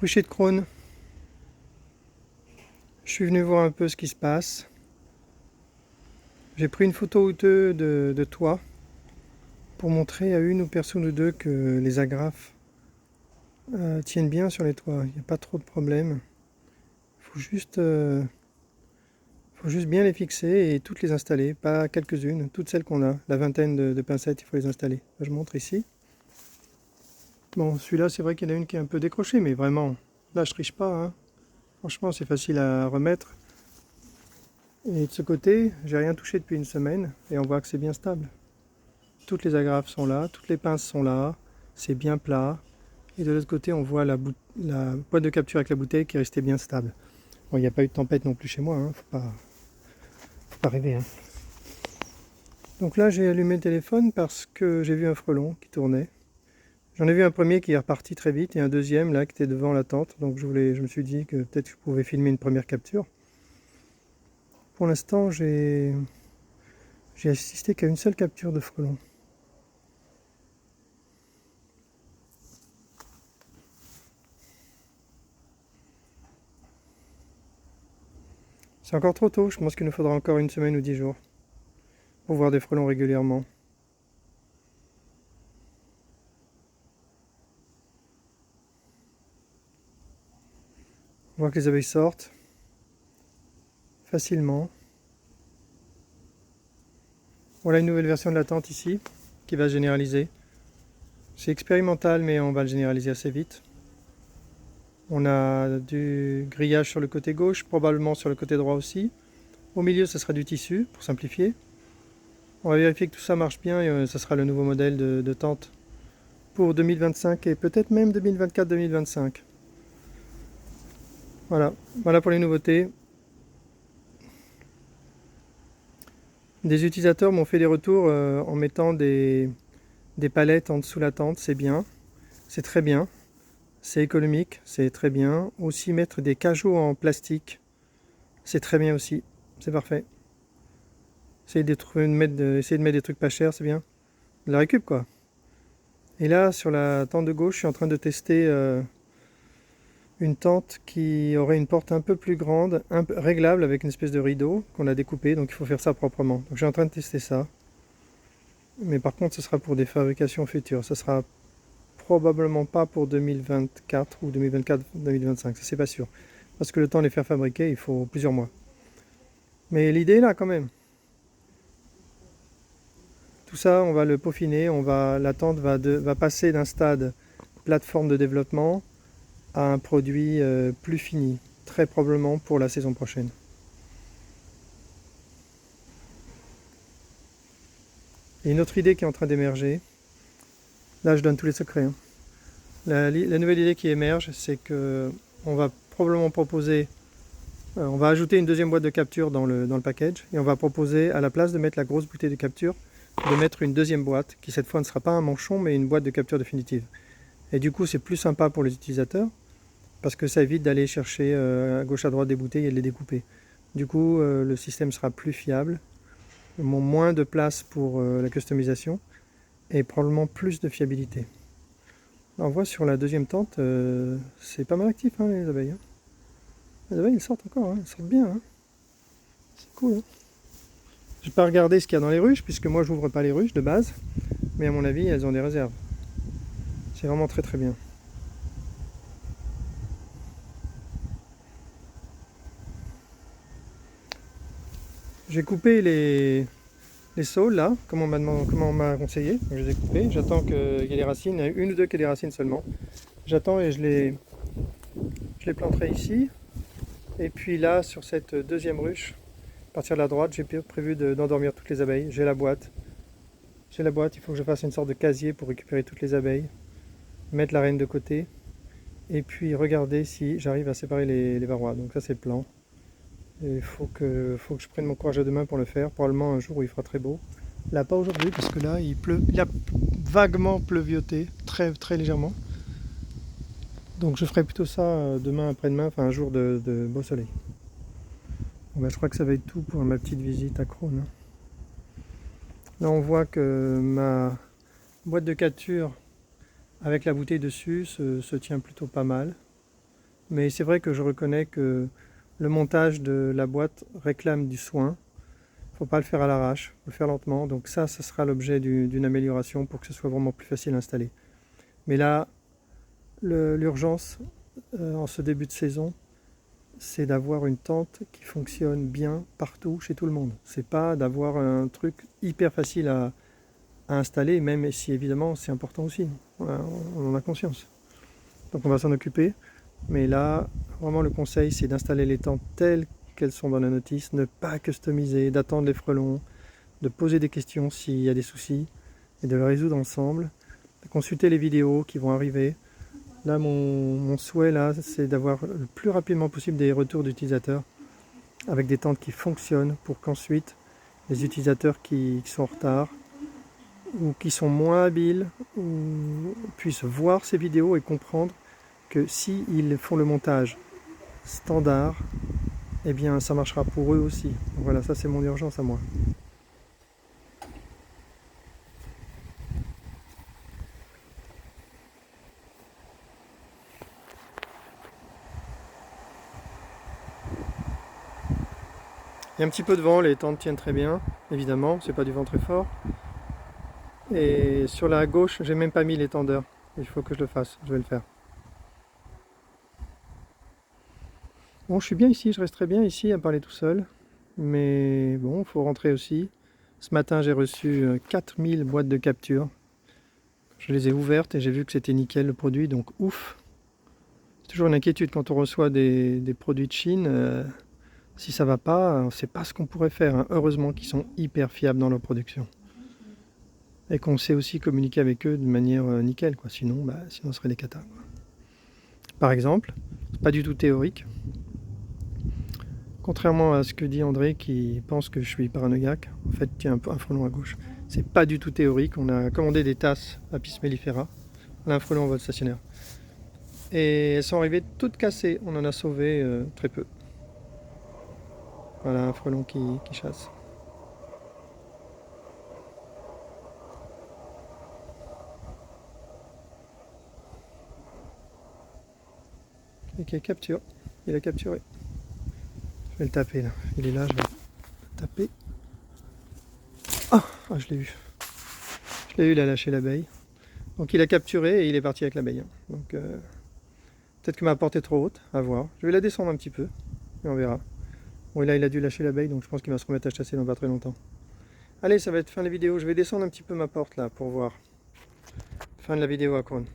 Rucher de Crône. Je suis venu voir un peu ce qui se passe. J'ai pris une photo ou deux de toit pour montrer à une ou personne ou deux que les agrafes tiennent bien sur les toits. Il n'y a pas trop de problèmes. Faut juste bien les fixer et toutes les installer, pas quelques-unes, toutes celles qu'on a. La vingtaine de pincettes, il faut les installer. Je montre ici. Bon, celui-là, c'est vrai qu'il y en a une qui est un peu décrochée, mais vraiment, là, je triche pas, hein. Franchement, c'est facile à remettre. Et de ce côté, j'ai rien touché depuis une semaine et on voit que c'est bien stable. Toutes les agrafes sont là, toutes les pinces sont là, c'est bien plat. Et de l'autre côté, on voit la boîte de capture avec la bouteille qui est restée bien stable. Bon, il n'y a pas eu de tempête non plus chez moi, hein. Faut pas rêver, hein. Donc là, j'ai allumé le téléphone parce que j'ai vu un frelon qui tournait. J'en ai vu un premier qui est reparti très vite et un deuxième là qui était devant la tente. Donc je me suis dit que peut-être je pouvais filmer une première capture. Pour l'instant, j'ai assisté qu'à une seule capture de frelon. C'est encore trop tôt, je pense qu'il nous faudra encore une semaine ou 10 jours pour voir des frelons régulièrement. On voit que les abeilles sortent facilement. Voilà une nouvelle version de la tente ici qui va se généraliser. C'est expérimental mais on va le généraliser assez vite. On a du grillage sur le côté gauche, probablement sur le côté droit aussi. Au milieu, ce sera du tissu pour simplifier. On va vérifier que tout ça marche bien et ça sera le nouveau modèle de tente pour 2025 et peut-être même 2024-2025. Voilà pour les nouveautés. Des utilisateurs m'ont fait des retours en mettant des palettes en dessous de la tente, c'est bien, c'est très bien, c'est économique, c'est très bien. Aussi mettre des cajots en plastique, c'est très bien aussi, c'est parfait. Essayer de mettre des trucs pas chers, c'est bien. De la récup quoi. Et là, sur la tente de gauche, je suis en train de tester une tente qui aurait une porte un peu plus grande, réglable avec une espèce de rideau qu'on a découpé, donc il faut faire ça proprement. Donc je suis en train de tester ça. Mais par contre, ce sera pour des fabrications futures. Ce sera probablement pas pour 2024 ou 2024-2025, ça c'est pas sûr. Parce que le temps de les faire fabriquer, il faut plusieurs mois. Mais l'idée est là quand même. Tout ça, on va le peaufiner, la tente va passer d'un stade plateforme de développement à un produit plus fini, très probablement pour la saison prochaine. Et une autre idée qui est en train d'émerger, là je donne tous les secrets, hein. La nouvelle idée qui émerge, c'est que on va probablement proposer, on va ajouter une deuxième boîte de capture dans le package et on va proposer à la place de mettre la grosse bouteille de capture, de mettre une deuxième boîte qui cette fois ne sera pas un manchon mais une boîte de capture définitive. Et du coup c'est plus sympa pour les utilisateurs parce que ça évite d'aller chercher à gauche à droite des bouteilles et de les découper. Du coup le système sera plus fiable, moins de place pour la customisation et probablement plus de fiabilité. On voit sur la deuxième tente, c'est pas mal actif hein, les abeilles, hein. Les abeilles elles sortent encore, hein, elles sortent bien, hein. C'est cool, hein. Je vais pas regarder ce qu'il y a dans les ruches puisque moi j'ouvre pas les ruches de base, mais à mon avis elles ont des réserves. C'est vraiment très très bien. J'ai coupé les saules là, comme on m'a conseillé. Donc, je les ai coupés. J'attends qu'il y ait des racines, une ou deux qui aient des racines seulement. J'attends et je les planterai ici. Et puis là, sur cette deuxième ruche, à partir de la droite, j'ai prévu d'endormir toutes les abeilles. J'ai la boîte. Il faut que je fasse une sorte de casier pour récupérer toutes les abeilles, mettre la reine de côté, et puis regarder si j'arrive à séparer les varrois. Donc ça c'est le plan. Il faut que je prenne mon courage à deux mains pour le faire, probablement un jour où il fera très beau. Là pas aujourd'hui parce que là il pleut, il a vaguement pleuvioté, très, très légèrement. Donc je ferai plutôt ça demain après-demain, enfin un jour de beau soleil. Bon, ben, je crois que ça va être tout pour ma petite visite à Crône, hein. Là on voit que ma boîte de capture avec la bouteille dessus se tient plutôt pas mal. Mais c'est vrai que je reconnais que le montage de la boîte réclame du soin. Il ne faut pas le faire à l'arrache, il faut le faire lentement. Donc ça sera l'objet d'une amélioration pour que ce soit vraiment plus facile à installer. Mais là, l'urgence en ce début de saison, c'est d'avoir une tente qui fonctionne bien partout, chez tout le monde. C'est pas d'avoir un truc hyper facile à installer, même si évidemment c'est important aussi. On en a conscience. Donc on va s'en occuper. Mais là, vraiment le conseil, c'est d'installer les tentes telles qu'elles sont dans la notice, ne pas customiser, d'attendre les frelons, de poser des questions s'il y a des soucis et de les résoudre ensemble, de consulter les vidéos qui vont arriver. Là, mon souhait, là, c'est d'avoir le plus rapidement possible des retours d'utilisateurs avec des tentes qui fonctionnent pour qu'ensuite les utilisateurs qui sont en retard ou qui sont moins habiles puissent voir ces vidéos et comprendre que s'ils font le montage standard, eh bien ça marchera pour eux aussi. Donc voilà, ça c'est mon urgence à moi. Il y a un petit peu de vent, les tentes tiennent très bien, évidemment, c'est pas du vent très fort. Et sur la gauche, j'ai même pas mis l'étendeur. Il faut que je le fasse, je vais le faire. Bon, je suis bien ici, je resterai bien ici à parler tout seul. Mais bon, il faut rentrer aussi. Ce matin, j'ai reçu 4000 boîtes de capture. Je les ai ouvertes et j'ai vu que c'était nickel le produit, donc ouf. C'est toujours une inquiétude quand on reçoit des produits de Chine. Si ça va pas, on ne sait pas ce qu'on pourrait faire. Hein. Heureusement qu'ils sont hyper fiables dans leur production. Et qu'on sait aussi communiquer avec eux de manière nickel, quoi. Sinon, sinon ce serait des catas. Quoi. Par exemple, c'est pas du tout théorique. Contrairement à ce que dit André qui pense que je suis paranoïaque, en fait il y a un frelon à gauche. C'est pas du tout théorique, on a commandé des tasses Apis mellifera, on a un frelon en vol stationnaire. Et elles sont arrivées toutes cassées, on en a sauvé très peu. Voilà un frelon qui chasse. Et qui capture, il a capturé. Je vais le taper là, il est là, je vais le taper. Ah, je l'ai eu. Je l'ai eu, il a lâché l'abeille. Donc il a capturé et il est parti avec l'abeille. Donc peut-être que ma porte est trop haute, à voir. Je vais la descendre un petit peu et on verra. Bon, et là il a dû lâcher l'abeille, donc je pense qu'il va se remettre à chasser dans pas très longtemps. Allez, ça va être fin de la vidéo. Je vais descendre un petit peu ma porte là pour voir. Fin de la vidéo à Cône.